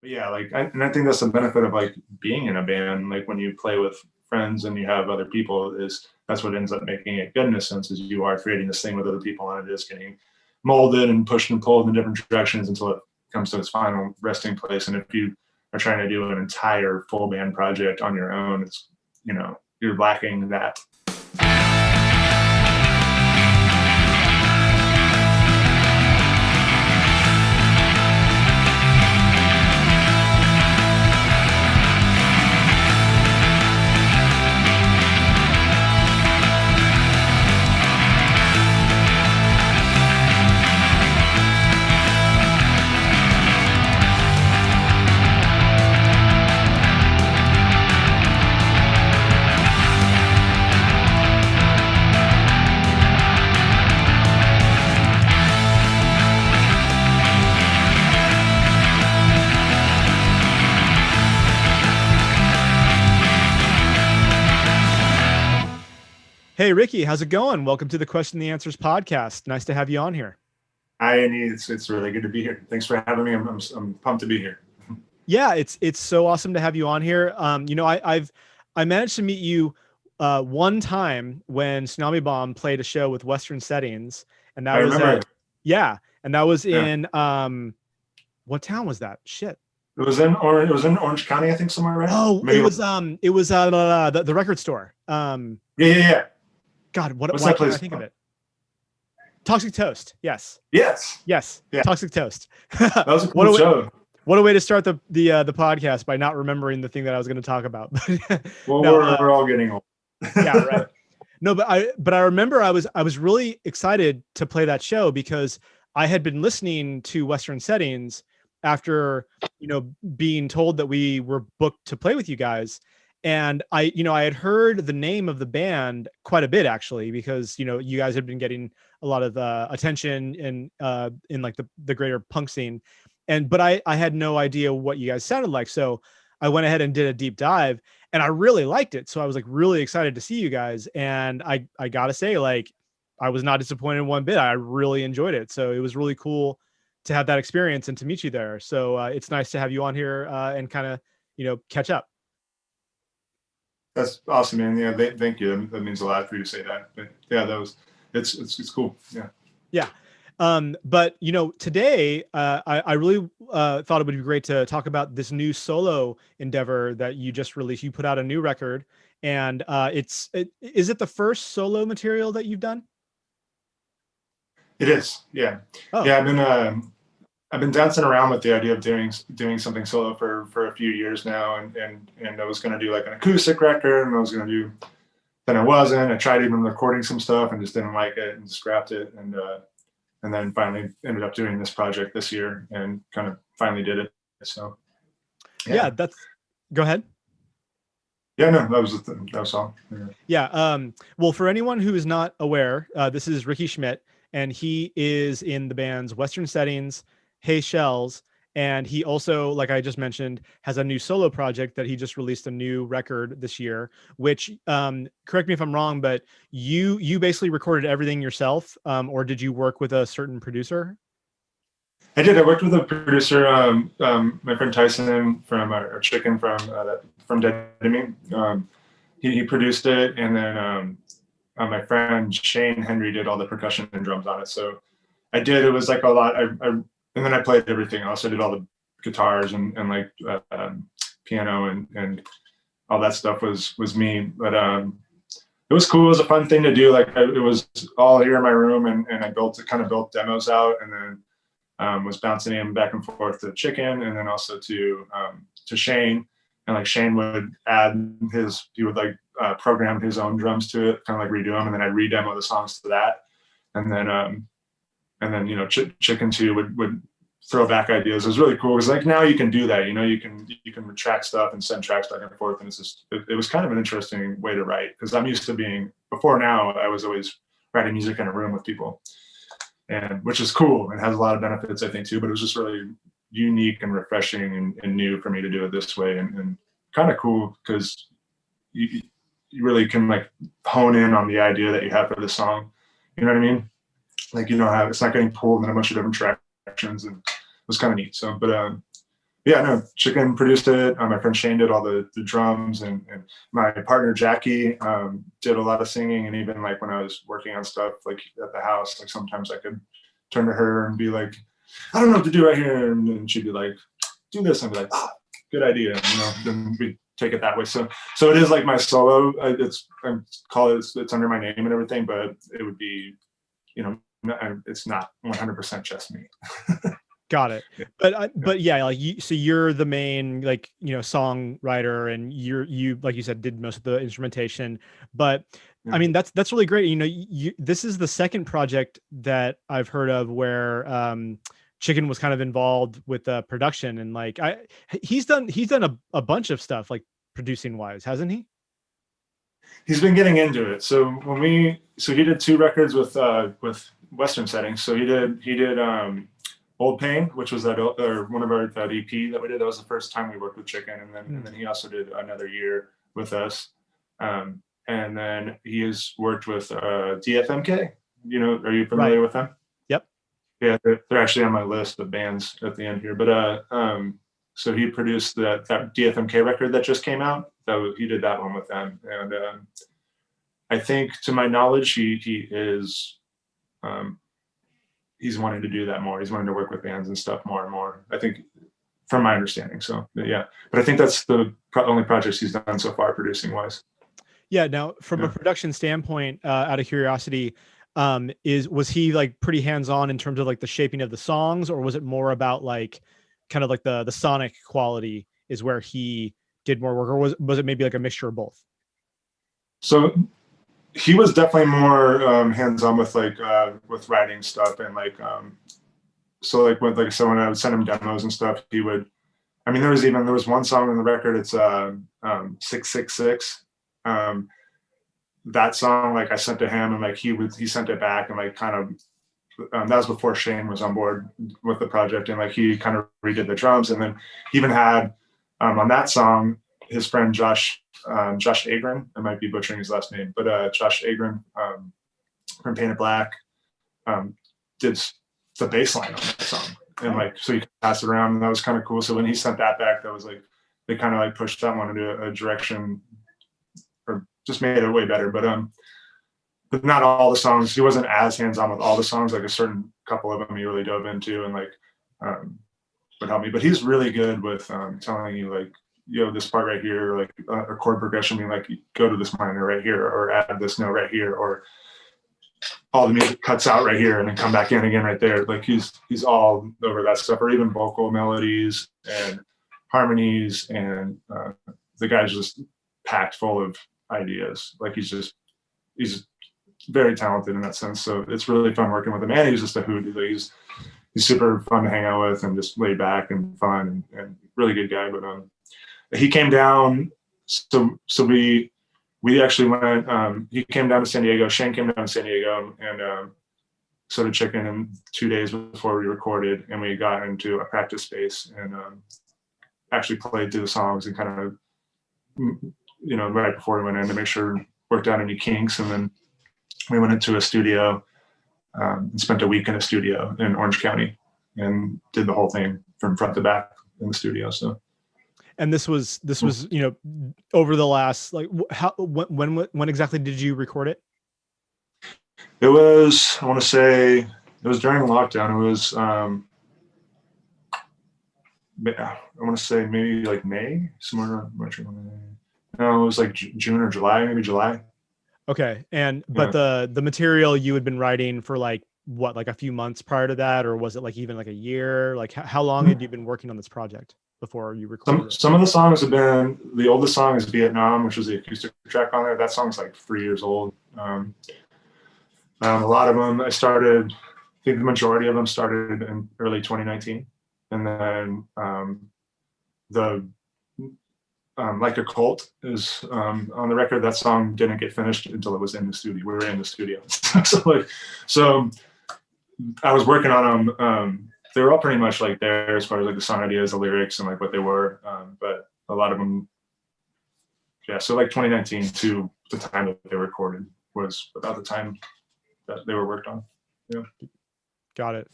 but yeah, like, and I think that's the benefit of like being in a band. Like when you play with friends and you have other people, is that's what ends up making it good in a sense, is you are creating this thing with other people and it is getting molded and pushed and pulled in different directions until it comes to its final resting place. And if you are trying to do an entire full band project on your own, it's, you're lacking that. Hey, Ricky, how's it going? Welcome to the Question and the Answers podcast. Nice to have you on here. Hi, Andy. It's really good to be here. Thanks for having me. I'm pumped to be here. Yeah, it's so awesome to have you on here. I managed to meet you one time when Tsunami Bomb played a show with Western Settings, and that was in what town was that? Shit. It was in Orange County, I think, somewhere, right? Oh, maybe it was the record store. Yeah. God, why can't I think of it? Toxic Toast. Yes. Yeah. Toxic Toast. That was a cool show. What a way to start the podcast by not remembering the thing that I was going to talk about. Well, we're all getting old. Yeah, right. No, but I remember I was really excited to play that show because I had been listening to Western Settings after, being told that we were booked to play with you guys. And I had heard the name of the band quite a bit, actually, because, you guys had been getting a lot of attention in like the greater punk scene. But I had no idea what you guys sounded like. So I went ahead and did a deep dive and I really liked it. So I was like really excited to see you guys. And I got to say, like, I was not disappointed one bit. I really enjoyed it. So it was really cool to have that experience and to meet you there. So it's nice to have you on here and kind of, catch up. That's awesome, man. Yeah, thank you. That means a lot for you to say that. But yeah, it's cool. Yeah. Yeah. But today I really thought it would be great to talk about this new solo endeavor that you just released. You put out a new record, and is it the first solo material that you've done? It is. Yeah. Oh. Yeah. I've been dancing around with the idea of doing something solo for a few years now, and I was going to do like an acoustic record, and I was going to do. Then I wasn't. I tried even recording some stuff and just didn't like it and scrapped it, and then finally ended up doing this project this year and kind of finally did it. So yeah, go ahead. Yeah, no, that was all. Yeah. Well, for anyone who is not aware, this is Ricky Schmidt, and he is in the bands Western Settings, Hey Chels, and he also, like I just mentioned, has a new solo project that he just released a new record this year, which, correct me if I'm wrong, but you basically recorded everything yourself, or did you work with a certain producer? I did. I worked with a producer, my friend Tyson from our Chicken from Dead to Me. He produced it, and then my friend Shane Henry did all the percussion and drums on it. So I did. It was like a lot. And then I played everything else. I did all the guitars and like piano and all that stuff was me. But it was cool. It was a fun thing to do. Like it was all here in my room, and I kind of built demos out, and then was bouncing him back and forth to Chicken, and then also to Shane. And like Shane would he would like program his own drums to it, kind of like redo them, and then I'd re-demo the songs to that, and then Chicken too would throw back ideas. It was really cool because like now you can do that. You can retract stuff and send tracks back and forth, and it was kind of an interesting way to write because I'm used to before now I was always writing music in a room with people, and which is cool and has a lot of benefits I think too. But it was just really unique and refreshing and new for me to do it this way, and kind of cool because you really can like hone in on the idea that you have for the song. You know what I mean? Like it's not getting pulled in a bunch of different directions, and it was kind of neat. So, but Yeah, no, Chicken produced it. My friend Shane did all the drums, and my partner Jackie did a lot of singing. And even like when I was working on stuff like at the house, like sometimes I could turn to her and be like, I don't know what to do right here, and then she'd be like, do this, and I'd be like, ah, good idea. Then we take it that way. So it is like my solo. I call it. It's under my name and everything, but it would be, it's not 100% just me. Got it. But yeah, like so you're the main, like, songwriter, and you, like you said, did most of the instrumentation. But I mean, that's really great. This is the second project that I've heard of where Chicken was kind of involved with the production, and like he's done a bunch of stuff like producing wise, hasn't he? He's been getting into it. So he did 2 records with Western settings. So he did Old Pain, which was that one of our that EP that we did. That was the first time we worked with Chicken, and then he also did another year with us. And then he has worked with DFMK. Are you familiar with them? Yep. Yeah, they're actually on my list of bands at the end here. But so he produced that DFMK record that just came out. He did that one with them, and I think, to my knowledge, he is. He's wanting to do that more. He's wanting to work with bands and stuff more and more, I think, from my understanding. So yeah, but I think that's the only projects he's done so far producing wise. Yeah. Now, from a production standpoint, out of curiosity, was he like pretty hands-on in terms of like the shaping of the songs, or was it more about like kind of like the sonic quality is where he did more work, or was it maybe like a mixture of both? So he was definitely more hands-on with like with writing stuff, and like so like when I would send him demos and stuff, he would. I mean, there was one song on the record. It's 666. That song, like I sent to him, and like he sent it back, and like kind of that was before Shane was on board with the project, and like he kind of redid the drums, and then he even had on that song his friend Josh Agrin. I might be butchering his last name, but Josh Agrin from Painted Black did the bass line on that song, and like so you could pass it around, and that was kind of cool. So when he sent that back, that was like they kind of like pushed that one into a direction, or just made it way better. But not all the songs. He wasn't as hands-on with all the songs. Like a certain couple of them he really dove into and like would help me. But he's really good with telling you like, this part right here, like a chord progression being like, go to this minor right here, or add this note right here, or all the music cuts out right here and then come back in again right there. Like he's all over that stuff, or even vocal melodies and harmonies, and the guy's just packed full of ideas. Like he's very talented in that sense. So it's really fun working with him, and he's just a hoot. Like he's super fun to hang out with, and just laid back and fun, and really good guy. But he came down. So we actually went. He came down to San Diego. Shane came down to San Diego, and so did Chicken. And 2 days before we recorded, and we got into a practice space and actually played through the songs and kind of, right before we went in to make sure we worked out any kinks, and then we went into a studio and spent a week in a studio in Orange County and did the whole thing from front to back in the studio. So. And this was over the last, like, when exactly did you record it? It was, I want to say it was during lockdown. It was I want to say maybe like May, somewhere. No, it was like June or July, maybe July. Okay. But the material you had been writing for like what, like a few months prior to that, or was it like even like a year? Like how long had you been working on this project before you recorded it? Some of the songs have been, the oldest song is Vietnam, which was the acoustic track on there. That song's like 3 years old. A lot of them I think the majority of them started in early 2019. And then Like a Cult is on the record. That song didn't get finished until it was in the studio. We were in the studio. so I was working on them. They were all pretty much like there as far as like the song ideas, the lyrics, and like what they were. But a lot of them, yeah. So like 2019 to the time that they recorded was about the time that they were worked on. Yeah. Got it.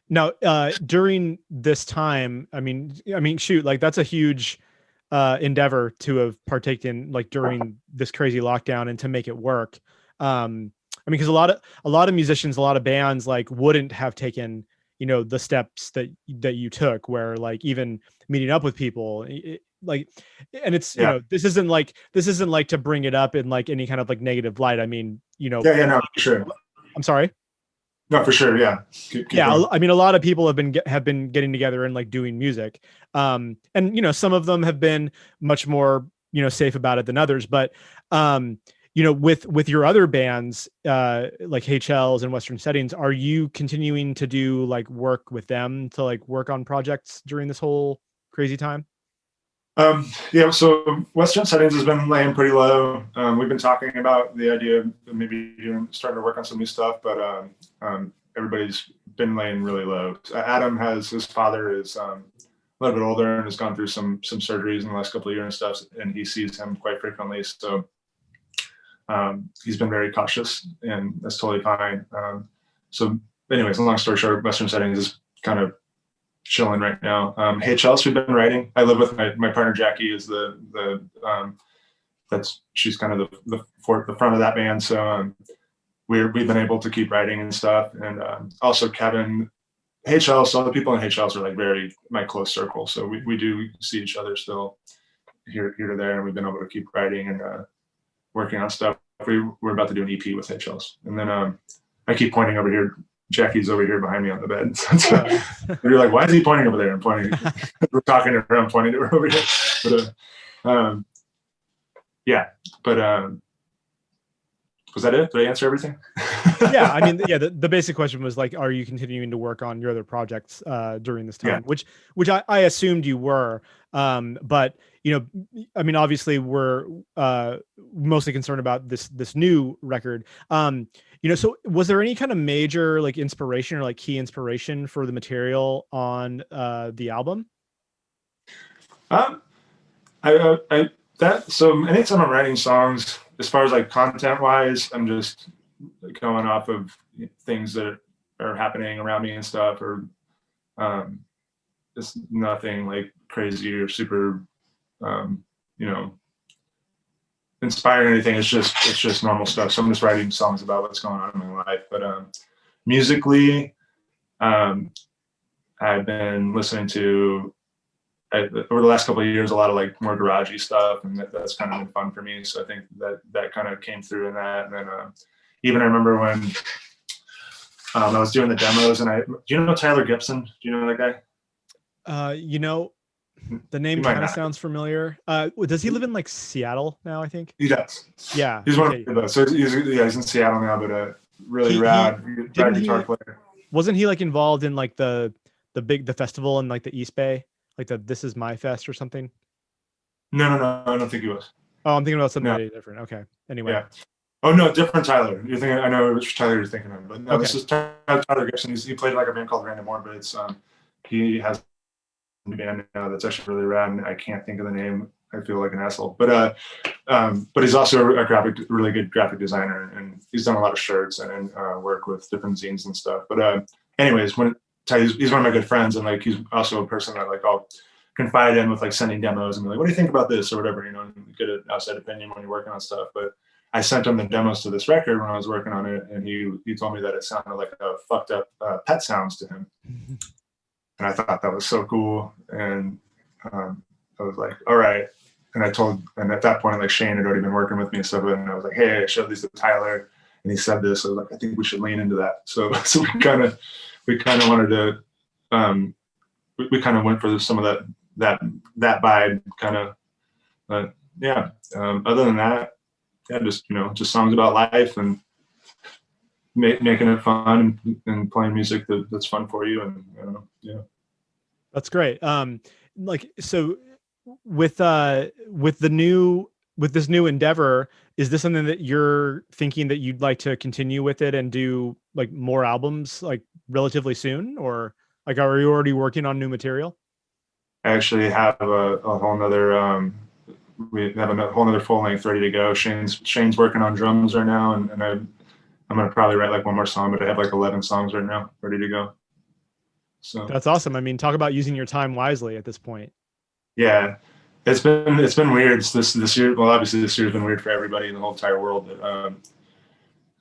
Now, during this time, shoot, like that's a huge endeavor to have partaken like during this crazy lockdown and to make it work. Because a lot of musicians, a lot of bands like wouldn't have taken, the steps that you took, where like even meeting up with people, like, and it's, Yeah. this isn't like to bring it up in like any kind of like negative light. I mean, Yeah, no, for sure. I'm sorry. No, for sure. Yeah. Keep Yeah, going. I mean, a lot of people have been getting together and like doing music, and some of them have been much more safe about it than others. But with your other bands, like Chels and Western Settings, are you continuing to do like work with them to like work on projects during this whole crazy time? Yeah, so Western Settings has been laying pretty low. We've been talking about the idea of maybe starting to work on some new stuff, but everybody's been laying really low. Adam his father is a little bit older and has gone through some surgeries in the last couple of years and stuff, and he sees him quite frequently. So he's been very cautious, and that's totally fine. So anyways, long story short, Western Settings is kind of chilling right now. Chels, we've been writing. I live with my partner Jackie. Is she's kind of the front of that band. So we've been able to keep writing and stuff. And also Kevin, Chels. So the people in Chels are like very my close circle. So we do see each other still here to there, and we've been able to keep writing and working on stuff. We're about to do an EP with Chels, and then I keep pointing over here. Jackie's over here behind me on the bed. So you're like, why is he pointing over there? I'm pointing. We're talking to her. I'm pointing to her over here. But yeah. But was that it? Did I answer everything? Yeah, I mean, yeah. The basic question was like, are you continuing to work on your other projects during this time? Yeah. Which I assumed you were. But I mean, obviously, we're mostly concerned about this new record. So was there any kind of major like inspiration or like key inspiration for the material on the album? So anytime I'm writing songs, as far as like content wise, I'm just going off of things that are happening around me and stuff, or it's nothing like crazy or super, inspiring or anything. It's just normal stuff. So I'm just writing songs about what's going on in my life. But musically, I've been listening to over the last couple of years a lot of like more garagey stuff, and that's kind of been fun for me. So I think that kind of came through in that. And then even I remember when I was doing the demos, and do you know Tyler Gibson? Do you know that guy? The name kind of sounds familiar. Does he live in like Seattle now? I think he does. Yeah, he's one of those. So he's in Seattle now, but really rad guitar player. Wasn't he like involved in like the festival in like the East Bay, like the This Is My Fest or something? No, I don't think he was. Oh, I'm thinking about something really different. Okay. Anyway. Yeah. Oh no, different Tyler. You're thinking. I know which Tyler you're thinking of, but no, okay. This is Tyler Gibson. He played like a band called Random More, but it's he has a band now that's actually really rad, and I can't think of the name. I feel like an asshole, but he's also a really good graphic designer, and he's done a lot of shirts and work with different zines and stuff. But anyways, he's one of my good friends, and like he's also a person that like I'll confide in with like sending demos and be like, what do you think about this or whatever, and get an outside opinion when you're working on stuff. But I sent him the demos to this record when I was working on it, and he told me that it sounded like a fucked up Pet Sounds to him. And I thought that was so cool. And I was like, all right. And at that point, like Shane had already been working with me and stuff. And I was like, hey, I showed these to Tyler, and he said this. I was like, I think we should lean into that. So we kind of wanted to, we kind of went for some of that vibe kind of, but yeah. Other than that, yeah, just songs about life and making it fun and playing music that's fun for you, and yeah. That's great. Like, so with this new endeavor, is this something that you're thinking that you'd like to continue with it and do like more albums like relatively soon, or like are you already working on new material? I actually have a whole nother we have a whole nother full length ready to go. Shane's working on drums right now, and I'm gonna probably write like one more song, but I have like 11 songs right now ready to go. So That's awesome. I mean, talk about using your time wisely at this point. yeah, it's been weird this year. Well, obviously this year's been weird for everybody in the whole entire world. But,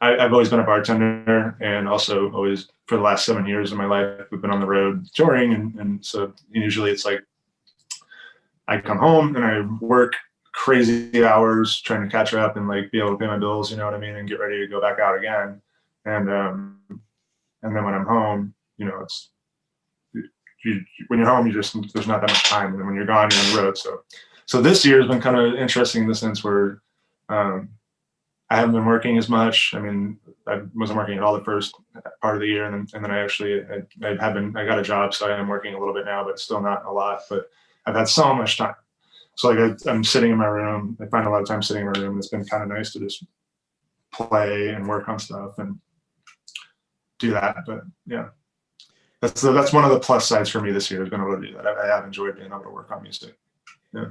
I've always been a bartender, and also always for the last 7 years of my life, we've been on the road touring, and so usually it's like I come home and I work crazy hours trying to catch up and like be able to pay my bills, you know what I mean, and get ready to go back out again. And and then when I'm home, it's when you're home, there's not that much time, and then when you're gone, you're on the road. So this year has been kind of interesting in the sense where um, I haven't been working as much. I mean, I wasn't working at all the first part of the year, and then I got a job, so I am working a little bit now, but still not a lot. But I've had so much time. So like I'm sitting in my room. I find a lot of time sitting in my room. It's been kind of nice to just play and work on stuff and do that. But yeah, that's one of the plus sides for me this year, has been able to do that. I have enjoyed being able to work on music. Yeah.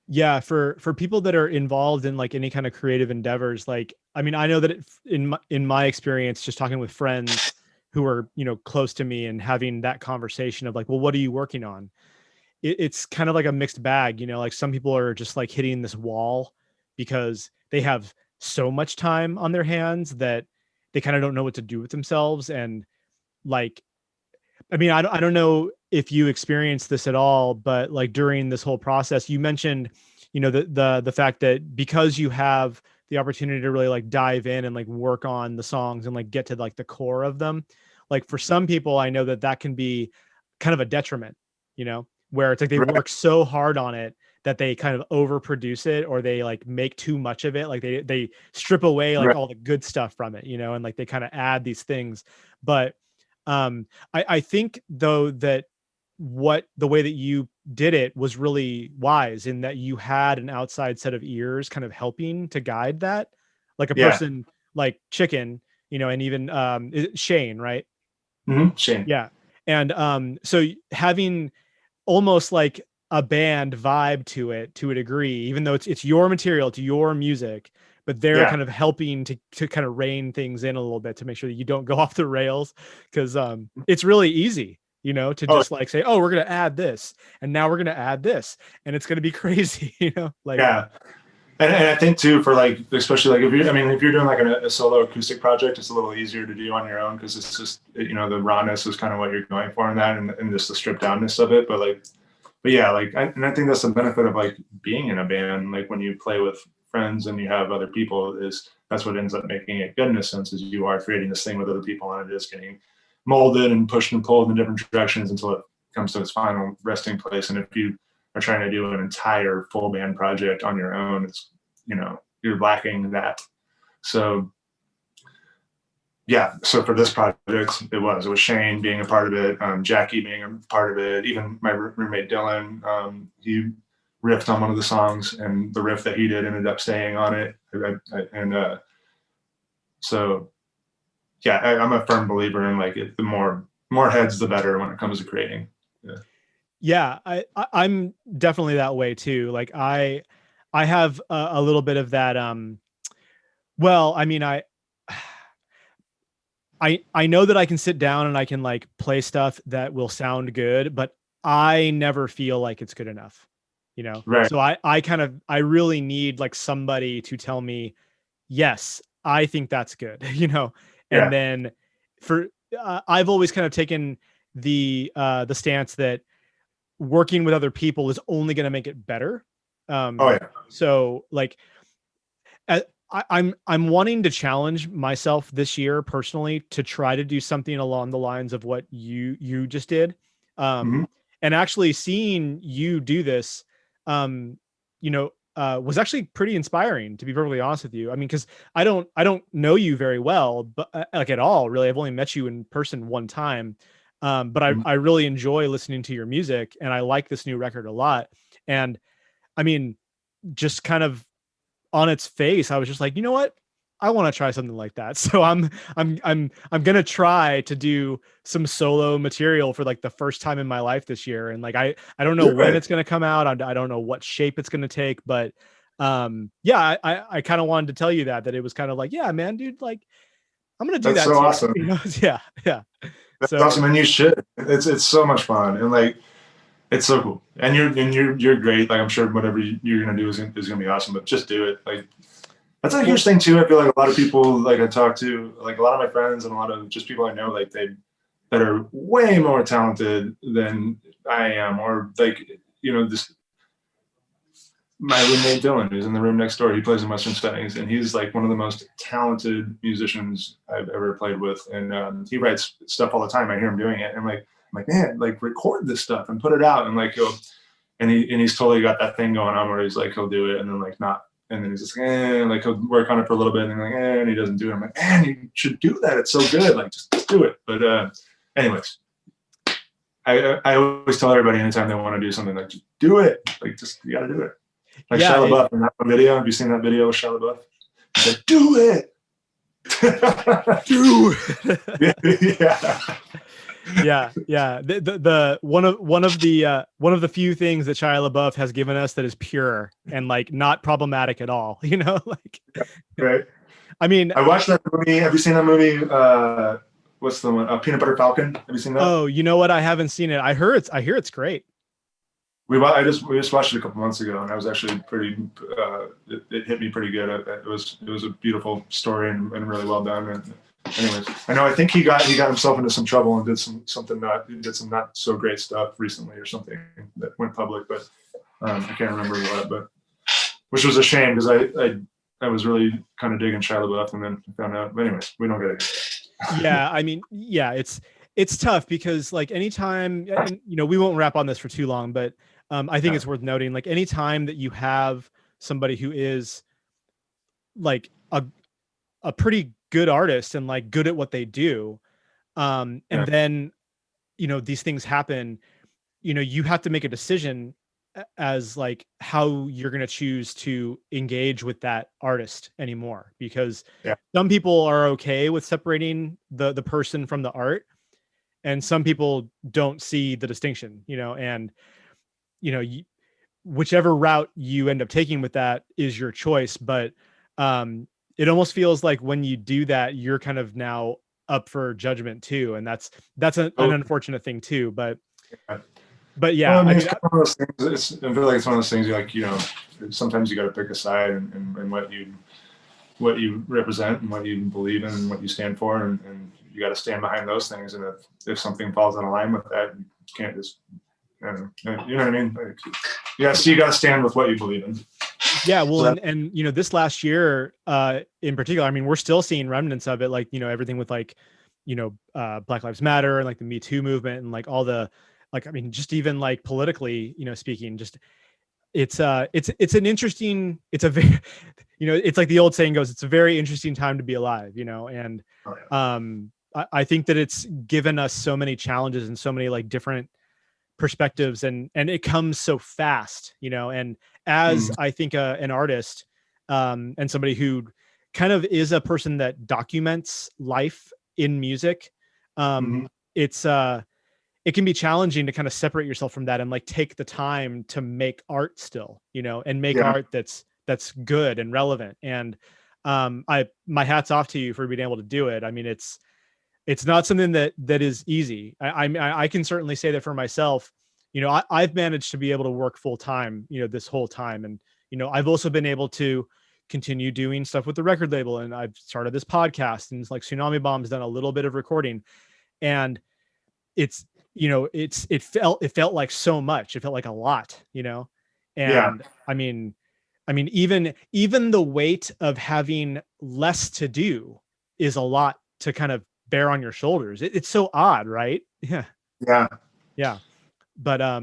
Yeah, for people that are involved in like any kind of creative endeavors, like I mean, I know that in my experience, just talking with friends who are close to me and having that conversation of like, well, what are you working on? It's kind of like a mixed bag, like some people are just like hitting this wall because they have so much time on their hands that they kind of don't know what to do with themselves. And like, I mean, I don't know if you experienced this at all, but like during this whole process, you mentioned, the fact that because you have the opportunity to really like dive in and like work on the songs and like get to like the core of them. Like for some people, I know that can be kind of a detriment, where it's like they Right. work so hard on it that they kind of overproduce it, or they like make too much of it. Like they strip away like Right. all the good stuff from it, and like they kind of add these things. But I think though that the way that you did it was really wise, in that you had an outside set of ears kind of helping to guide that, like a Yeah. person like Chicken, and even Shane, right? Shane. Yeah. And so having almost like a band vibe to it to a degree, even though it's your material, to your music, but they're Yeah. kind of helping to kind of rein things in a little bit to make sure that you don't go off the rails. Because it's really easy, to Oh just like say, oh, we're going to add this, and now we're going to add this, and it's going to be crazy, like, yeah. And I think too, for like, especially like if you're doing like a solo acoustic project, it's a little easier to do on your own, because it's just, the rawness is kind of what you're going for in that, and just the stripped downness of it. But yeah, like, and I think that's the benefit of like being in a band. Like when you play with friends and you have other people, is that's what ends up making it good in a sense, is you are creating this thing with other people, and it is getting molded and pushed and pulled in different directions until it comes to its final resting place. And if you are trying to do an entire full band project on your own, it's, you're lacking that. So yeah, so for this project, it was Shane being a part of it, Jackie being a part of it, even my roommate Dylan, he riffed on one of the songs, and the riff that he did ended up staying on it. So yeah, I'm a firm believer in like the more heads, the better when it comes to creating. Yeah. Yeah, I'm definitely that way too. Like I have a little bit of that. Well, I mean, I know that I can sit down and I can like play stuff that will sound good, but I never feel like it's good enough, Right. So I really need like somebody to tell me, yes, I think that's good, and Yeah. then for I've always kind of taken the stance that working with other people is only going to make it better. Oh yeah. So like I'm wanting to challenge myself this year personally to try to do something along the lines of what you just did. Mm-hmm. And actually seeing you do this, was actually pretty inspiring, to be perfectly honest with you. I mean, because I don't know you very well, but like at all, really. I've only met you in person one time. But I really enjoy listening to your music, and I like this new record a lot. And I mean, just kind of on its face, I was just like, you know what? I want to try something like that. So I'm gonna try to do some solo material for like the first time in my life this year. And like I don't know when it's gonna come out. I don't know what shape it's gonna take, but yeah, I kind of wanted to tell you that it was kind of like, yeah, man, dude, like I'm gonna do That's that so too. awesome. Yeah, yeah. That's So awesome, and you should. It's so much fun, and like it's so cool. And you're great. Like I'm sure whatever you're gonna do is gonna be awesome. But just do it. Like that's a huge thing too. I feel like a lot of people like I talk to, like a lot of my friends and a lot of just people I know, like they that are way more talented than I am, or like this my roommate Dylan, who's in the room next door, he plays in Western settings, and he's like one of the most talented musicians I've ever played with. And he writes stuff all the time. I hear him doing it, and I'm like, man, like record this stuff and put it out. And like he's totally got that thing going on where he's like he'll do it and then like not, and then he's just like he'll work on it for a little bit and then and he doesn't do it. I'm like, man, you should do that. It's so good. Like just do it. But anyways. I always tell everybody anytime they want to do something, like just do it. Like just you got to do it. Like yeah, Shia LaBeouf in that video. Have you seen that video with Shia LaBeouf? He's like, do it. do yeah. yeah. The one of the few things that Shia LaBeouf has given us that is pure and like not problematic at all. Like Right. I mean, I watched that movie. Have you seen that movie? What's the one? Peanut Butter Falcon. Have you seen that? Oh, you know what? I haven't seen it. I hear it's great. We just watched it a couple months ago, and I was actually pretty. It hit me pretty good. It was a beautiful story and really well done. And anyways, I think he got himself into some trouble and did some not so great stuff recently or something that went public, but I can't remember what. But which was a shame because I was really kind of digging Shia LaBeouf, and then found out. But anyways, we don't get it. Yeah, I mean, yeah, it's tough because like anytime, and, we won't wrap on this for too long, but I think it's worth noting, like anytime that you have somebody who is like a pretty good artist and like good at what they do, and then these things happen, you have to make a decision as like how you're going to choose to engage with that artist anymore, because some people are okay with separating the person from the art, and some people don't see the distinction, and whichever route you end up taking with that is your choice. But it almost feels like when you do that, you're kind of now up for judgment too, and that's an unfortunate thing too. But yeah, well, I mean, it's kind of one of those things. I feel like it's one of those things. Like sometimes you got to pick a side and what you represent and what you believe in and what you stand for, and you got to stand behind those things. And if something falls out of line with that, you can't just, you know what I mean? Like, so you got to stand with what you believe in. Yeah, well, and this last year, in particular, I mean, we're still seeing remnants of it, like everything with like, Black Lives Matter and like the Me Too movement and like all the, like, I mean, just even like politically, speaking, just it's an interesting, it's a very, it's like the old saying goes, it's a very interesting time to be alive, and I think that it's given us so many challenges and so many like different perspectives, and it comes so fast, and as I think an artist and somebody who kind of is a person that documents life in music, it can be challenging to kind of separate yourself from that and like take the time to make art still, and make art that's good and relevant. And my hat's off to you for being able to do it. I mean, it's not something that is easy. I can certainly say that for myself. I've managed to be able to work full time, this whole time. And, I've also been able to continue doing stuff with the record label. And I've started this podcast, and it's like Tsunami Bomb's done a little bit of recording, and it's, it felt like so much. It felt like a lot, and I mean, even the weight of having less to do is a lot to kind of bear on your shoulders. It's so odd, right? Yeah. But I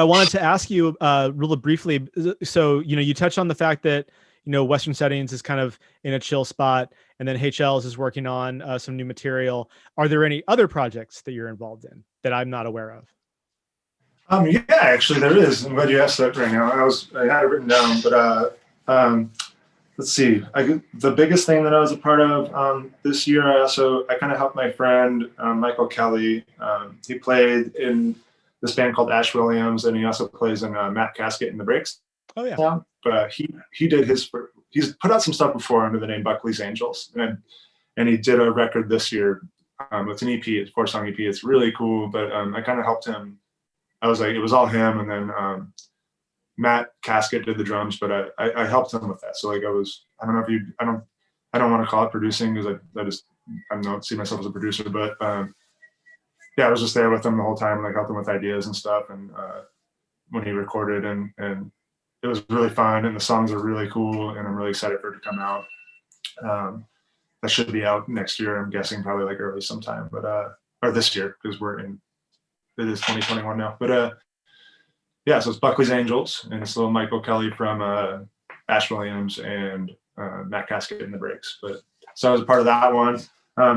wanted to ask you really briefly. So, you touched on the fact that, Western Settings is kind of in a chill spot, and then Chels is working on some new material. Are there any other projects that you're involved in that I'm not aware of? Yeah, actually there is. I'm glad you asked that right now. I had it written down, but let's see. The biggest thing that I was a part of this year, I kind of helped my friend Michael Kelly. He played in this band called Ash Williams, and he also plays in Matt Casket and the Breaks. Oh yeah. But he's put out some stuff before under the name Buckley's Angels, and he did a record this year It's an EP, it's a 4-song EP. It's really cool, but I kind of helped him. I was like, it was all him, and then Matt Casket did the drums, but I helped him with that. So like I don't know if you, I don't want to call it producing because I don't see myself as a producer, but yeah, I was just there with him the whole time, like helping with ideas and stuff. And when he recorded, and it was really fun, and the songs are really cool, and I'm really excited for it to come out. That should be out next year, I'm guessing, probably like early sometime, but or this year, because it is 2021 now. But yeah, so it's Buckley's Angels, and it's little Michael Kelly from Ash Williams and Matt Casket in the Breaks. But so I was a part of that one.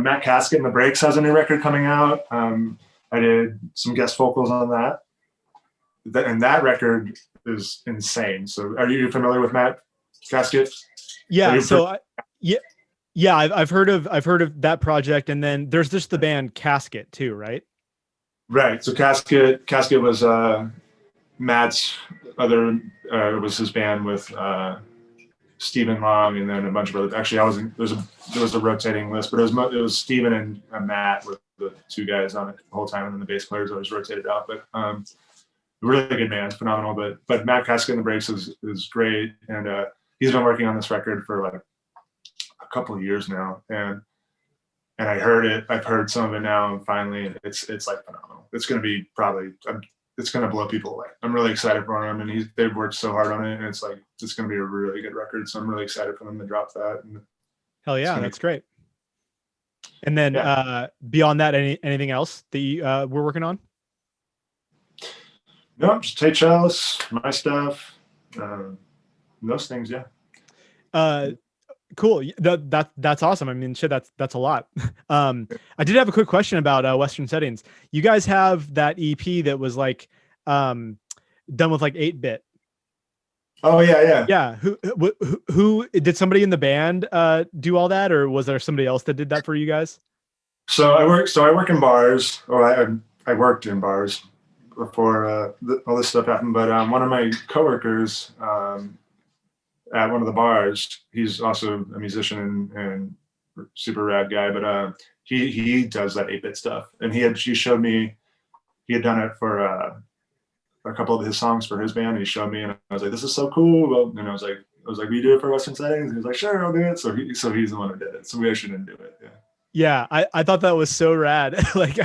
Matt Casket in the Breaks has a new record coming out. I did some guest vocals on that. And that record is insane. So are you familiar with Matt Casket? Yeah. So yeah, I've heard of that project, and then there's just the band Casket too, right? Right. So Casket was Matt's other was his band with Stephen Long, and then a bunch of other. Actually, I wasn't. There was a rotating list, but it was Stephen and Matt were the two guys on it the whole time, and then the bass players always rotated out. But really good band, phenomenal. But Matt Casket in the Breaks is great, and he's been working on this record for like a couple of years now, and I heard it. I've heard some of it now, and finally, it's like phenomenal. It's going to be probably. It's going to blow people away. I'm really excited for him, and they've worked so hard on it, and it's going to be a really good record. So I'm really excited for them to drop that. And hell yeah, that's great. And then beyond that, anything else that you we're working on? No, just Chels, my stuff, those things. Yeah. Cool. That's awesome. I mean, shit, that's a lot. I did have a quick question about Western Settings. You guys have that EP that was like done with like 8-bit. Oh yeah. Yeah. Who did somebody in the band do all that, or was there somebody else that did that for you guys? So I work in bars, or I worked in bars before all this stuff happened. But one of my coworkers at one of the bars, he's also a musician and super rad guy, but he does that 8-bit stuff, and he showed me he had done it for a couple of his songs for his band, and he showed me, and I was like, this is so cool. Well, and I was like, will you do it for Western Settings? And he was like, sure, I'll do it. So he's the one who did it. So we actually didn't do it. Yeah, I thought that was so rad. Like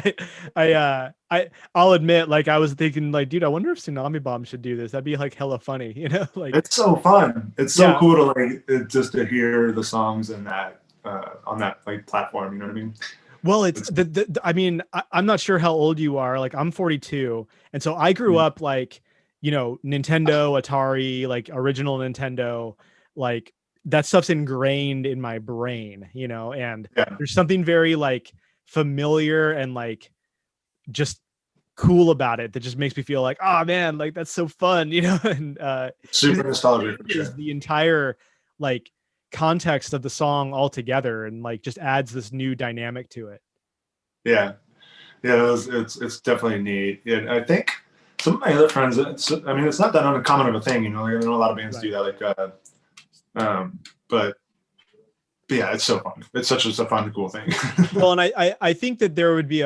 I'll admit, like I was thinking, like, dude, I wonder if Tsunami Bomb should do this. That'd be like hella funny, you know? Like it's so fun. It's so cool to like just to hear the songs in that on that like platform. You know what I mean? Well, it's I mean, I'm not sure how old you are. Like I'm 42, and so I grew up like, you know, Nintendo, Atari, like original Nintendo, like. That stuff's ingrained in my brain, you know, and there's something very like familiar and like just cool about it that just makes me feel like, oh man, like that's so fun, you know, and super nostalgic. Is the entire like context of the song altogether, and like just adds this new dynamic to it. Yeah, it's definitely neat. Yeah, I think some of my other friends, I mean, it's not that uncommon of a thing, you know. Like, I know a lot of bands do that, like. But yeah, it's so fun. It's such a fun, cool thing. Well, and I think that there would be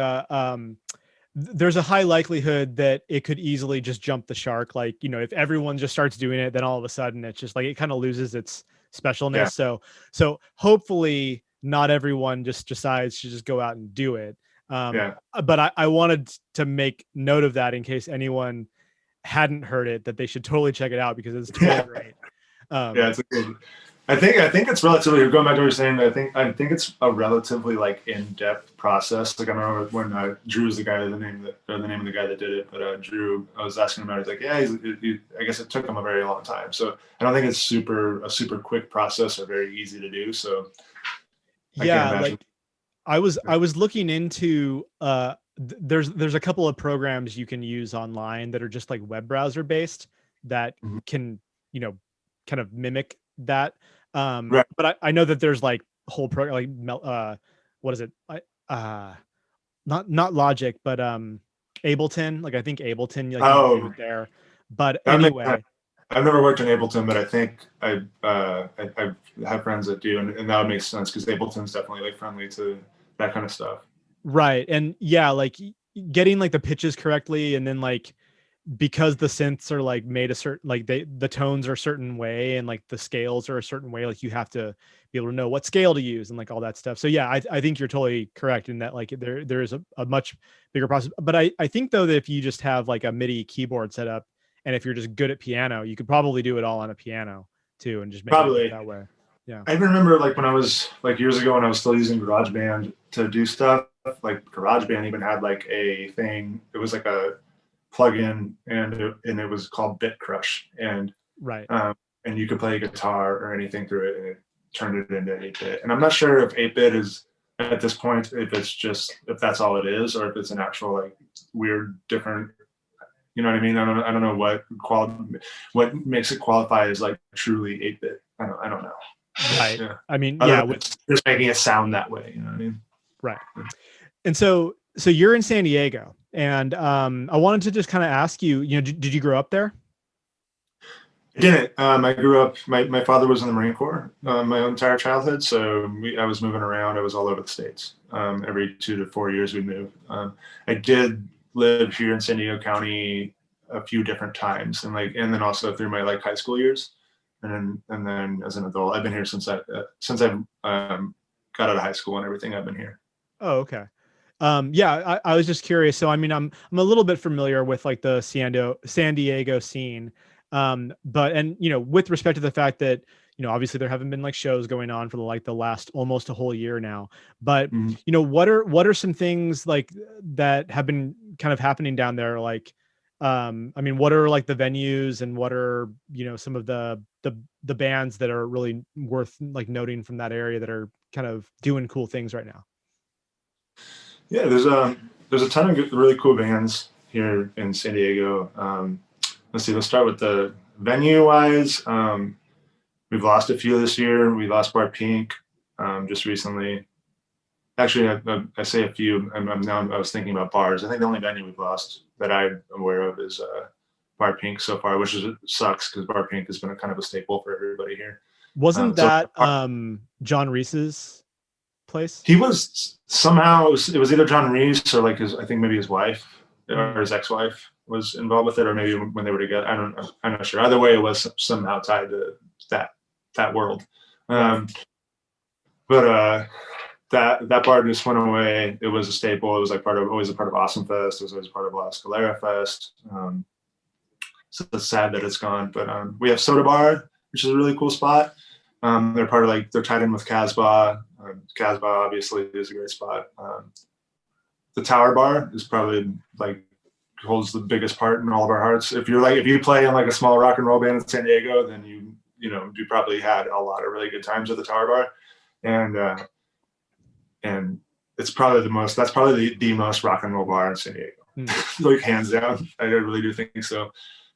there's a high likelihood that it could easily just jump the shark. Like, you know, if everyone just starts doing it, then all of a sudden it's just like, it kind of loses its specialness. Yeah. So hopefully not everyone just decides to just go out and do it. But I wanted to make note of that in case anyone hadn't heard it, that they should totally check it out because it's totally great. It's a good. I think it's relatively. Going back to what you're saying, I think it's a relatively like in-depth process. Like I remember when Drew was the name of the guy that did it, but Drew, I was asking him about. He's like, yeah, I guess it took him a very long time. So I don't think it's a super quick process or very easy to do. So like I was looking into there's a couple of programs you can use online that are just like web browser based that can, you know, kind of mimic that. But I know that there's like whole program, like what is it? Not Logic, but Ableton. Like I think Ableton, like you can do it there. But anyway, I've never worked in Ableton, but I think I have friends that do, and that would make sense because Ableton's definitely like friendly to that kind of stuff. Right. And yeah, like getting like the pitches correctly, and then like because the synths are like made a certain, like the tones are a certain way, and like the scales are a certain way, like you have to be able to know what scale to use and like all that stuff. So yeah, I think you're totally correct in that, like there is a much bigger process. But I think though that if you just have like a MIDI keyboard set up, and if you're just good at piano, you could probably do it all on a piano too, and just make it work Probably. that way. Yeah. I even remember like when I was like years ago when I was still using GarageBand to do stuff, like GarageBand even had like a thing. It was like a plugin, and it was called Bit Crush, Right. and you could play guitar or anything through it, and it turned it into 8-bit. And I'm not sure if 8-bit is at this point, if that's all it is, or if it's an actual like weird different. You know what I mean? I don't know what makes it qualify as like truly 8-bit. I don't know. Right. Yeah. I mean, yeah, Just making it sound that way. You know what I mean? right. And so you're in San Diego, and I wanted to just kind of ask you, did you grow up there? I didn't. I grew up. My father was in the Marine Corps my entire childhood, so I was moving around. I was all over the states. Every 2 to 4 years we'd move. I did live here in San Diego County a few different times, and then also through my like high school years, and then as an adult, I've been here since I got out of high school and everything. I've been here. Oh, okay. Yeah, I was just curious. So, I mean, I'm a little bit familiar with like the San Diego scene. But, and, with respect to the fact that, obviously there haven't been like shows going on for the last almost a whole year now, but, what are some things like that have been kind of happening down there? Like, I mean, what are like the venues, and what are, some of the bands that are really worth like noting from that area that are kind of doing cool things right now? Yeah, there's a ton of really cool bands here in San Diego. Let's see. Let's start with the venue wise. We've lost a few this year. We lost Bar Pink just recently. Actually, I say a few. I was thinking about bars. I think the only venue we've lost that I'm aware of is Bar Pink so far, which sucks because Bar Pink has been a kind of a staple for everybody here. Wasn't that John Reese's place? He was somehow it was either John Reese or like I think maybe his wife or his ex-wife was involved with it, or maybe when they were together. I don't know. I'm not sure. Either way, it was somehow tied to that world. But that bar just went away. It was a staple. It was like always a part of Awesome Fest. It was always part of La Escalera Fest. So it's sad that it's gone. But we have Soda Bar, which is a really cool spot. They're part of they're tied in with Casbah. Casbah obviously is a great spot. The Tower Bar is probably holds the biggest part in all of our hearts. If you play in like a small rock and roll band in San Diego, then you probably had a lot of really good times at the Tower Bar, and it's probably that's probably the most rock and roll bar in San Diego, like hands down. I really do think so.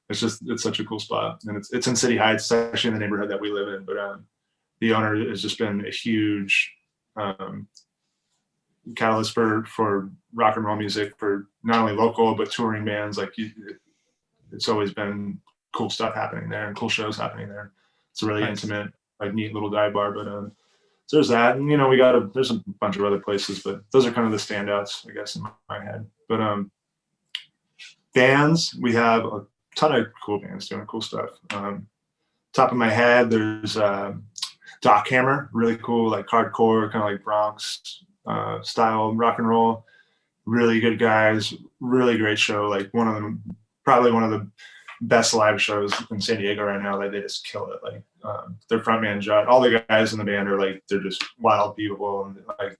It's such a cool spot, and it's in City Heights, especially in the neighborhood that we live in. But the owner has just been a huge catalyst for rock and roll music for not only local but touring bands. It's always been cool stuff happening there and cool shows happening there. It's a really intimate, neat little dive bar. But so there's that, and there's a bunch of other places, but those are kind of the standouts, I guess, in my head. But bands, we have a ton of cool bands doing cool stuff. Top of my head, there's Doc Hammer, really cool, like hardcore, kind of like Bronx style rock and roll. Really good guys, really great show. Like probably one of the best live shows in San Diego right now. They just kill it. Their frontman Judd, all the guys in the band are they're just wild people, and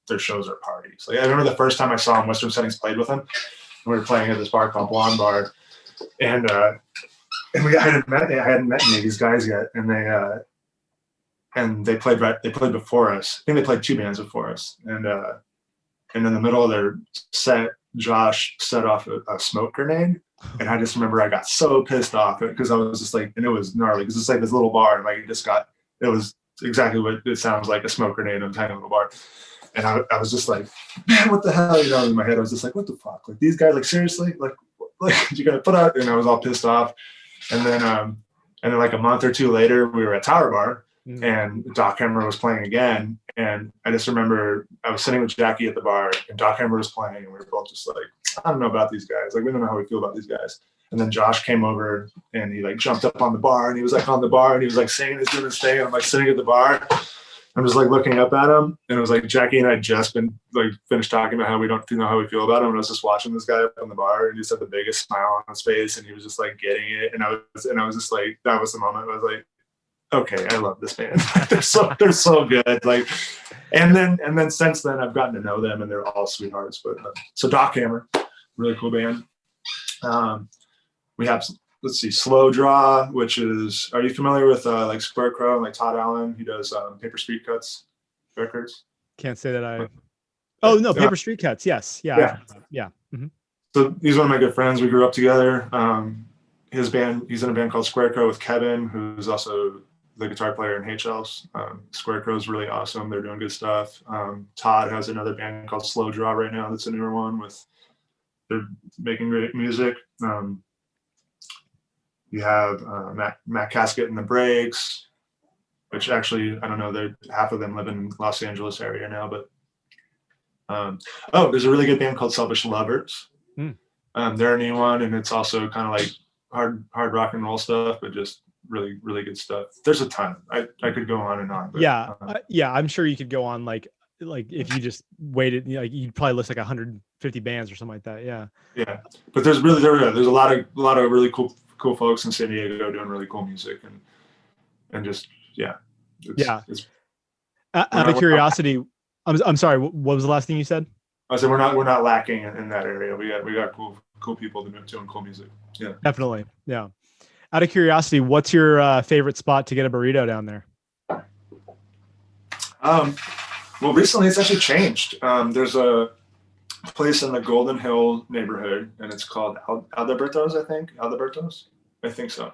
their shows are parties. I remember the first time I saw him, Western Settings played with him. And we were playing at this bar called Blonde Bar, and I hadn't met any of these guys yet, and they played before us. I think they played 2 bands before us, and in the middle of their set, Josh set off a smoke grenade, and I just remember I got so pissed off because I was just and it was gnarly because it's this little bar, and it was exactly what it sounds like, a smoke grenade in a tiny little bar, and I was just like, man, what the hell, in my head I was just like, what the fuck, these guys, seriously, you gotta put out, and I was all pissed off, and then a month or 2 later we were at Tower Bar. And Doc Hammer was playing again, And I just remember I was sitting with Jackie at the bar, and Doc Hammer was playing, and we were both just like, I don't know about these guys. Like, we don't know how we feel about these guys. And then Josh came over, and he like jumped up on the bar, and he was like on the bar, and he was like singing his doing his thing. And I'm like sitting at the bar. I'm just like looking up at him, and it was like Jackie and I had just been like finished talking about how we don't know how we feel about him. And I was just watching this guy up on the bar, and he just had the biggest smile on his face, and he was just like getting it. And I was just like, that was the moment. I was like, okay, I love this band. they're so good. Like, and then since then I've gotten to know them, and they're all sweethearts. But so Doc Hammer, really cool band. We have, let's see, Slow Draw, which is, are you familiar with like Squarecrow and like Todd Allen? He does Paper Street Cuts records. Can't say that I. Oh no, Paper Street Cuts. Yes, yeah. Mm-hmm. So he's one of my good friends. We grew up together. His band, he's in a band called Squarecrow with Kevin, who's also the guitar player in Chels. Squarecrow is really awesome. They're doing good stuff. Todd has another band called Slow Draw right now. That's a newer one they're making great music. You have Matt Casket and the Breaks, which actually, I don't know, half of them live in Los Angeles area now, but there's a really good band called Selfish Lovers. They're a new one, and it's also kind of like hard rock and roll stuff, but just really, really good stuff. There's a ton. I could go on and on. But, yeah, I'm sure you could go on like if you just waited, like you'd probably list like 150 bands or something like that. Yeah. But there's a lot of really cool folks in San Diego doing really cool music, and just it's out of curiosity, I'm sorry, what was the last thing you said? I said we're not lacking in that area. We got cool people doing cool music. Yeah, definitely. Yeah. Out of curiosity, what's your favorite spot to get a burrito down there? Well, recently it's actually changed. There's a place in the Golden Hill neighborhood, and it's called Alberto's, I think so.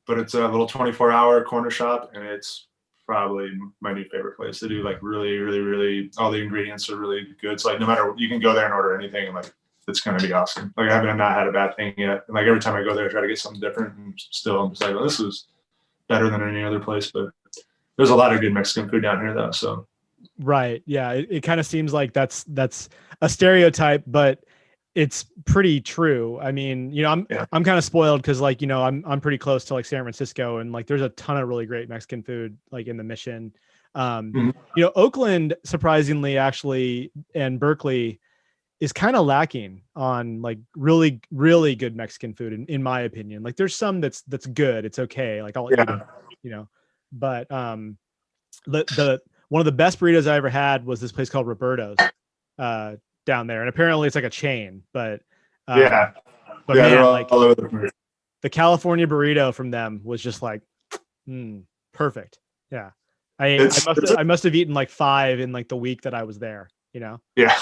But it's a little 24-hour corner shop, and it's probably my new favorite place. They do like really, really, really, all the ingredients are really good. So like no matter, you can go there and order anything, and like it's gonna be awesome. Like I haven't not had a bad thing yet. And like every time I go there, I try to get something different, and still I'm just like, well, this is better than any other place. But there's a lot of good Mexican food down here though. So right. Yeah. It kind of seems like that's a stereotype, but it's pretty true. I mean, you know, I'm kind of spoiled because like, you know, I'm pretty close to like San Francisco, and like there's a ton of really great Mexican food like in the Mission. You know, Oakland surprisingly actually, and Berkeley is kind of lacking on like really, really good Mexican food in my opinion. Like there's some that's good. It's okay. Like I'll eat it, you know, but the one of the best burritos I ever had was this place called Roberto's down there, and apparently it's like a chain, but man, like all over the California burrito from them was just like perfect. Yeah, I must have eaten like 5 in like the week that I was there. You know. Yeah.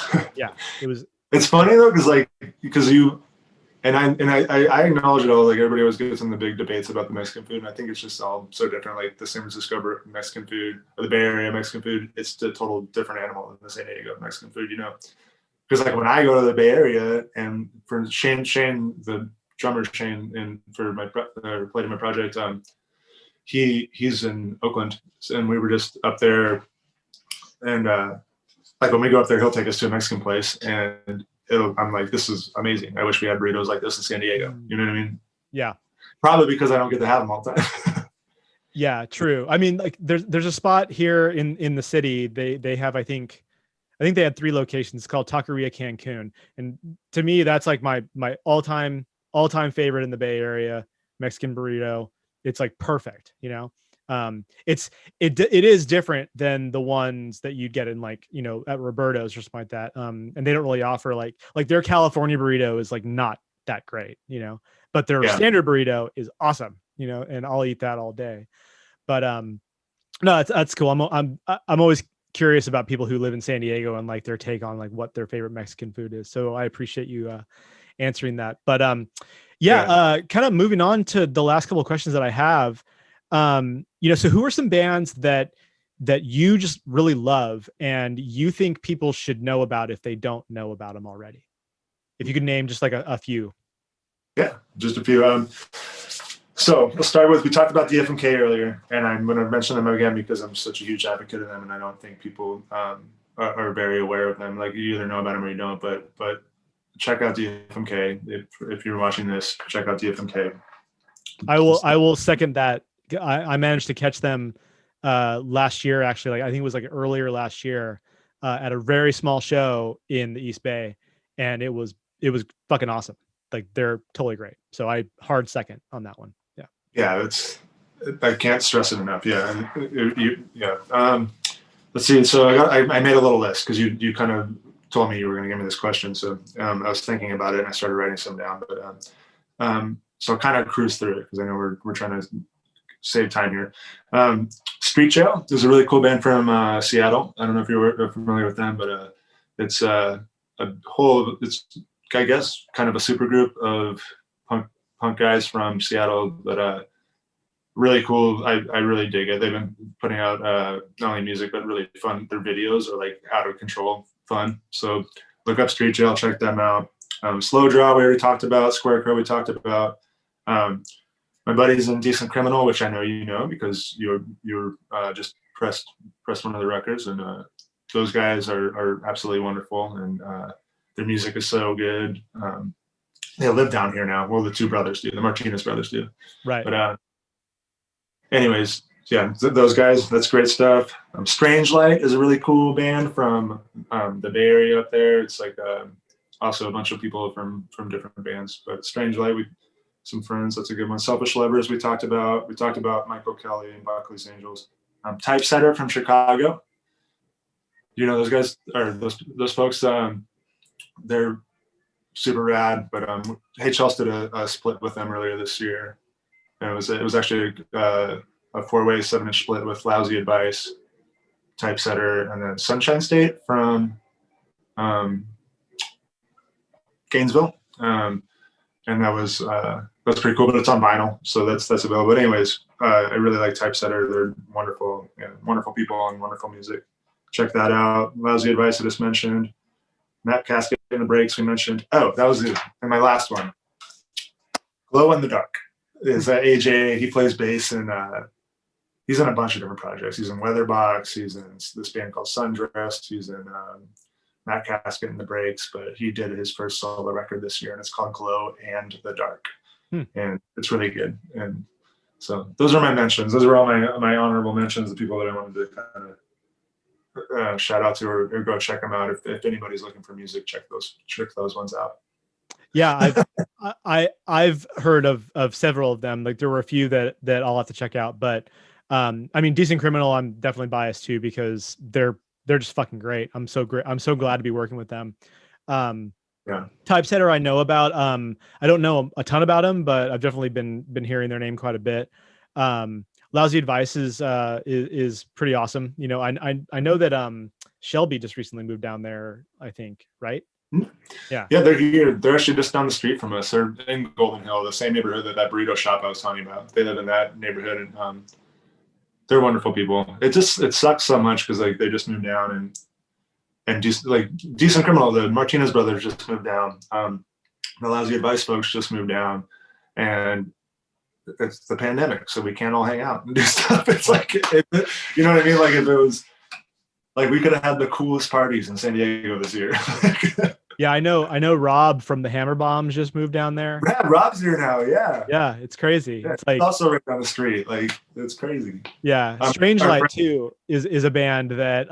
It was. It's funny though, because you and I acknowledge it all. Like everybody always gets in the big debates about the Mexican food, and I think it's just all so different. Like the San Francisco Mexican food or the Bay Area Mexican food, it's a total different animal than the San Diego Mexican food. You know, because like when I go to the Bay Area, and for Shane, the drummer Shane, and for my played in my project, he's in Oakland, and we were just up there, and like when we go up there, he'll take us to a Mexican place, and I'm like, this is amazing. I wish we had burritos like this in San Diego. You know what I mean? Yeah. Probably because I don't get to have them all the time. Yeah, true. I mean, like there's a spot here in the city. They have, I think they had 3 locations. It's called Taqueria Cancun. And to me, that's like my all-time favorite in the Bay Area, Mexican burrito. It's like perfect, you know? It is different than the ones that you'd get in like, you know, at Roberto's or something like that. And they don't really offer like their California burrito is like not that great, you know, but their standard burrito is awesome, you know, and I'll eat that all day. But no, that's cool. I'm always curious about people who live in San Diego and like their take on like what their favorite Mexican food is. So I appreciate you answering that. But kind of moving on to the last couple of questions that I have. You know, so who are some bands that you just really love and you think people should know about if they don't know about them already? If you could name just like a few. Yeah, just a few. So we'll start with, we talked about DFMK earlier, and I'm going to mention them again because I'm such a huge advocate of them, and I don't think people are very aware of them. Like, you either know about them or you don't, but check out DFMK. If you're watching this, check out DFMK. I will second that. I managed to catch them last year, actually. Like, I think it was like earlier last year at a very small show in the East Bay, and it was fucking awesome. Like, they're totally great. So I hard second on that one. Yeah. Yeah, I can't stress it enough. Yeah, yeah. Let's see. So I made a little list because you kind of told me you were going to give me this question. So I was thinking about it and I started writing some down. But so I'll kind of cruise through it because I know we're trying to save time here. Street Jail is a really cool band from Seattle. I don't know if you're familiar with them, but it's it's, I guess, kind of a super group of punk guys from Seattle, but really cool. I really dig it. They've been putting out not only music but really fun. Their videos are like out of control fun. So look up Street Jail, check them out. Slow Draw we already talked about. Square Crow we talked about. My buddies in Decent Criminal, which I know you know because you're just pressed one of the records, and those guys are absolutely wonderful, and their music is so good. They live down here now. Well, the two brothers do. The Martinez brothers do. Right. But anyways, yeah, those guys, that's great stuff. Strange Light is a really cool band from the Bay Area up there. It's like also a bunch of people from different bands. But Strange Light, some friends, that's a good one. Selfish Lovers, we talked about. We talked about Michael Kelly and Buckley's Angels. Typesetter from Chicago. You know those guys, or those folks. They're super rad. But Chels did a split with them earlier this year. And it was actually a 4-way 7-inch split with Lousy Advice, Typesetter, and then Sunshine State from Gainesville. And that's pretty cool, but it's on vinyl, so that's available. But anyways, I really like Typesetter. They're wonderful, wonderful people and wonderful music. Check that out. Lousy Advice I just mentioned. Matt Casket and the Breaks we mentioned. Oh, that was it. And my last one, Glow in the Dark, is AJ. He plays bass, and he's in a bunch of different projects. He's in Weatherbox. He's in this band called Sundressed. He's in Matt Casket and the Breaks, but he did his first solo record this year, and it's called Glow and the Dark. And it's really good. And so those are my mentions. Those are all my honorable mentions, the people that I wanted to kind of shout out to or go check them out. If anybody's looking for music, check those ones out. Yeah, I've heard of several of them. Like, there were a few that I'll have to check out, but I mean, Decent Criminal, I'm definitely biased to because they're just fucking great. I'm so glad to be working with them. Yeah. Typesetter I know about. I don't know a ton about them, but I've definitely been hearing their name quite a bit. Lousy Advice is pretty awesome. You know, I know that Shelby just recently moved down there, I think, right? Yeah. Yeah, they're here. They're actually just down the street from us. They're in Golden Hill, the same neighborhood that burrito shop I was telling you about. They live in that neighborhood, and they're wonderful people. It sucks so much because like they just moved down, and Decent Criminal, the Martinez brothers just moved down. The Lousy Advice folks just moved down, and it's the pandemic, so we can't all hang out and do stuff. It's like, you know what I mean? Like, if it was like, we could have had the coolest parties in San Diego this year. Yeah, I know Rob from the Hammer Bombs just moved down there. Yeah, Rob's here now. Yeah. Yeah, it's crazy. Yeah, it's like also right down the street. Like, it's crazy. Yeah. Strange Light too is a band that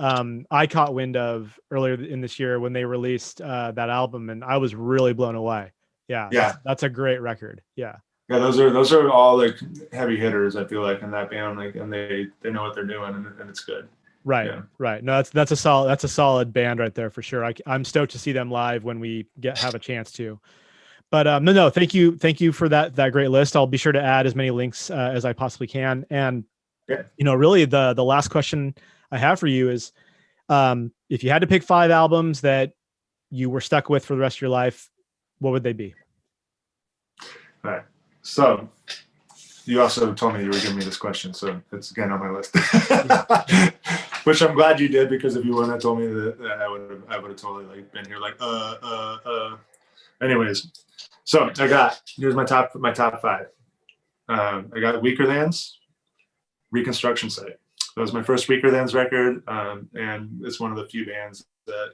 I caught wind of earlier in this year when they released that album, and I was really blown away. Yeah. Yeah. That's a great record. Yeah. Yeah, those are all like heavy hitters, I feel like, in that band. Like, and they know what they're doing, and it's good. Right. Yeah. Right. No, that's a solid band right there for sure. I'm stoked to see them live when we have a chance to. But no, thank you for that great list. I'll be sure to add as many links as I possibly can. And you know, really the last question I have for you is, if you had to pick 5 albums that you were stuck with for the rest of your life, what would they be? All right. So you also told me you were giving me this question, so it's again on my list. Which I'm glad you did, because if you wouldn't have told me that, I would have totally like been here like Anyways, so here's my top 5. I got Weaker Thans, Reconstruction Site. That was my first Weaker Thans record, and it's one of the few bands that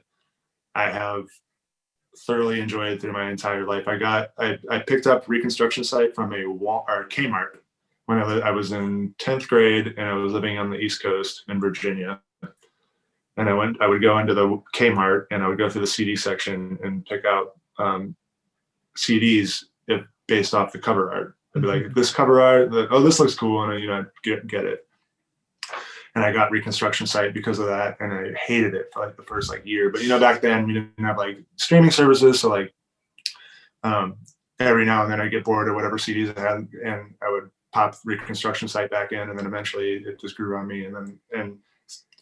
I have thoroughly enjoyed through my entire life. I picked up Reconstruction Site from a Kmart when I was in 10th grade, and I was living on the East Coast in Virginia. And I would go into the Kmart and I would go through the CD section and pick out CDs based off the cover art. I'd be like, this cover art, this looks cool, and I'd get it. And I got Reconstruction Site because of that, and I hated it for like the first year. But back then we didn't have like streaming services, so like every now and then I get bored of whatever CDs I had, and I would pop Reconstruction Site back in, and then eventually it just grew on me, and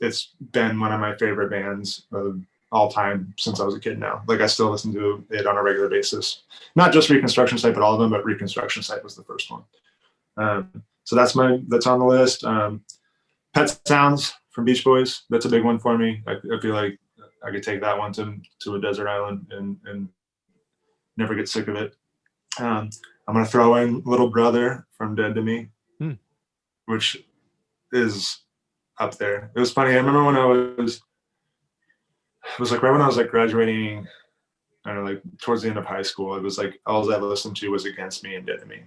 it's been one of my favorite bands of all time since I was a kid now. Like I still listen to it on a regular basis. Not just Reconstruction Site, but all of them, but Reconstruction Site was the first one. So that's on the list. Pet Sounds from Beach Boys. That's a big one for me. I feel like I could take that one to a desert island and never get sick of it. I'm going to throw in Little Brother from Dead to Me, which is up there. It was funny. I remember when it was like right when I was like graduating, I don't know, like towards the end of high school, it was like all I listened to was Against Me and Dead to Me.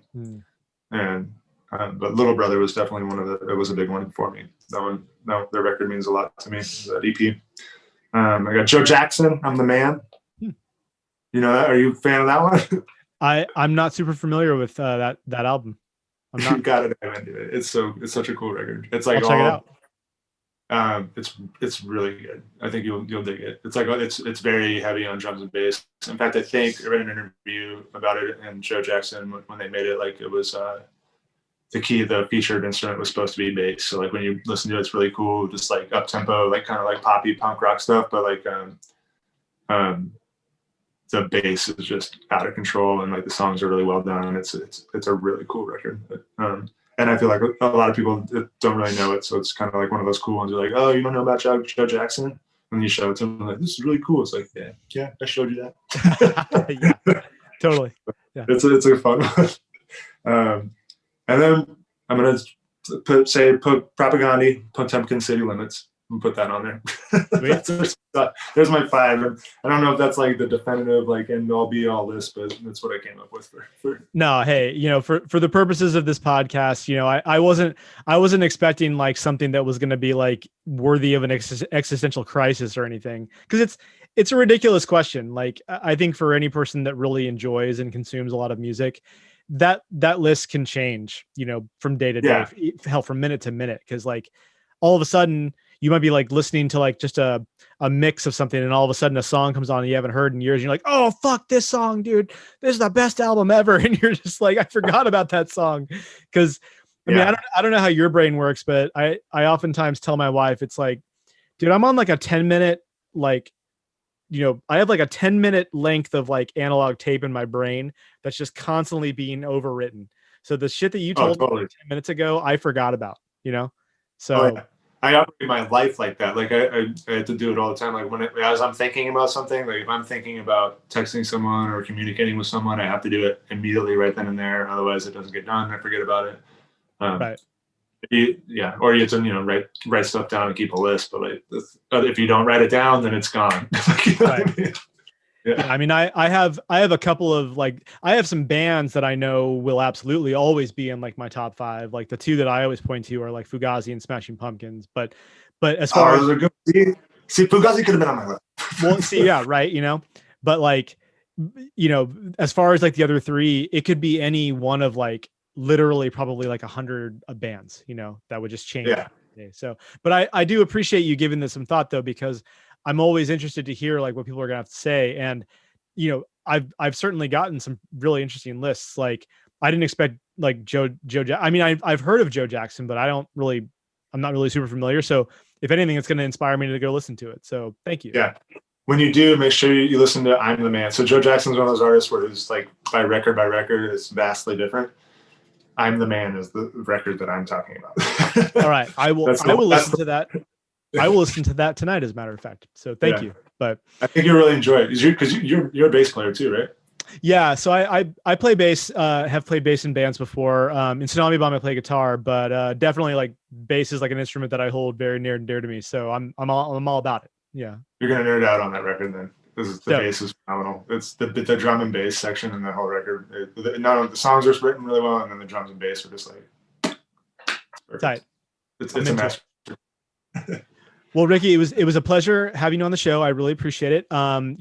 And but Little Brother was definitely it was a big one for me. Their record means a lot to me, that EP. I got Joe Jackson, I'm the Man. Are you a fan of that one? I'm not super familiar with that album. I'm not. You gotta dive into it. It's such a cool record. It's like I'll check it out. It's really good. I think you'll dig it. It's like it's very heavy on drums and bass. In fact, I think I read an interview about it, and Joe Jackson, when they made it, like it was the featured instrument was supposed to be bass. So like when you listen to it, it's really cool, just like up tempo, like kind of like poppy punk rock stuff, but like the bass is just out of control, and like the songs are really well done. It's a really cool record. And I feel like a lot of people don't really know it, so it's kind of like one of those cool ones. You're like, oh, you don't know about Joe Jackson? And you show it to them, like, this is really cool. It's like, yeah, I showed you that. Yeah, totally. Yeah. It's a fun one. And then I'm gonna put Propaganda, Potemkin City Limits, and put that on there. There's my 5. I don't know if that's like the definitive end all be all list, but that's what I came up with for. No, hey, for the purposes of this podcast, I wasn't expecting like something that was going to be like worthy of an existential crisis or anything, because it's a ridiculous question. Like I think for any person that really enjoys and consumes a lot of music, that list can change, from day to day, hell, from minute to minute, because like all of a sudden you might be like listening to like just a mix of something, and all of a sudden a song comes on and you haven't heard in years, and you're like, oh fuck this song, dude, this is the best album ever, and you're just like, I forgot about that song. Because I mean, I don't know how your brain works, but I oftentimes tell my wife, it's like, dude, I'm on like a 10-minute I have like a 10-minute length of like analog tape in my brain that's just constantly being overwritten. So the shit that you told me 10 minutes ago, I forgot about, so I operate my life like that. Like I have to do it all the time. Like as I'm thinking about something, like if I'm thinking about texting someone or communicating with someone, I have to do it immediately right then and there. Otherwise it doesn't get done. I forget about it. Right. Or you have to, write stuff down and keep a list. But like if you don't write it down, then it's gone. Right. Yeah. I mean, I have a couple of I have some bands that I know will absolutely always be in like my top 5. Like the 2 that I always point to are like Fugazi and Smashing Pumpkins. But as far as see, Fugazi could have been on my list. Well, see, yeah, right. But like, as far as like the other 3, it could be any one of like literally probably like 100 bands, that would just change. Yeah. So, but I do appreciate you giving this some thought though, because I'm always interested to hear like what people are gonna have to say. And, I've certainly gotten some really interesting lists. Like I didn't expect like Joe. I mean, I've heard of Joe Jackson, but I'm not really super familiar. So if anything, it's going to inspire me to go listen to it. So thank you. Yeah. When you do, make sure you listen to I'm the Man. So Joe Jackson's one of those artists where it's like by record, it's vastly different. I'm the Man is the record that I'm talking about. All right. I will listen to that. I will listen to that tonight, as a matter of fact. So thank you. But I think you'll really enjoy it because you're a bass player too, right? Yeah, so I play bass, have played bass in bands before. In Tsunami Bomb I play guitar, but definitely like bass is like an instrument that I hold very near and dear to me. So I'm all about it. Yeah. You're gonna nerd out on that record then. The So bass is phenomenal. It's the drum and bass section in the whole record. Not only the songs are written really well, and then the drums and bass are just like perfect. tight. It's I'm a into master. Well, Ricky, it was a pleasure having you on the show. I really appreciate it. I'm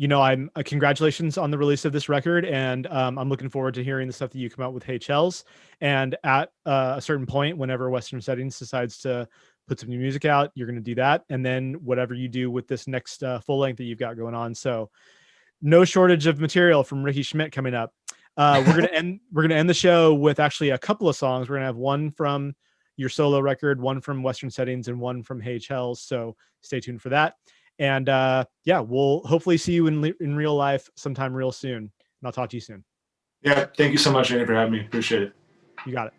congratulations on the release of this record, and I'm looking forward to hearing the stuff that you come out with. Hey, Chels, and at a certain point, whenever Western Settings decides to put some new music out, you're going to do that, and then whatever you do with this next full length that you've got going on. So, no shortage of material from Ricky Schmidt coming up. We're gonna end the show with actually a couple of songs. We're gonna have one from your solo record, one from Western Settings, and one from Hey Chels. So stay tuned for that. And yeah, we'll hopefully see you in real life sometime real soon. And I'll talk to you soon. Yeah, thank you so much, Andy, for having me. Appreciate it. You got it.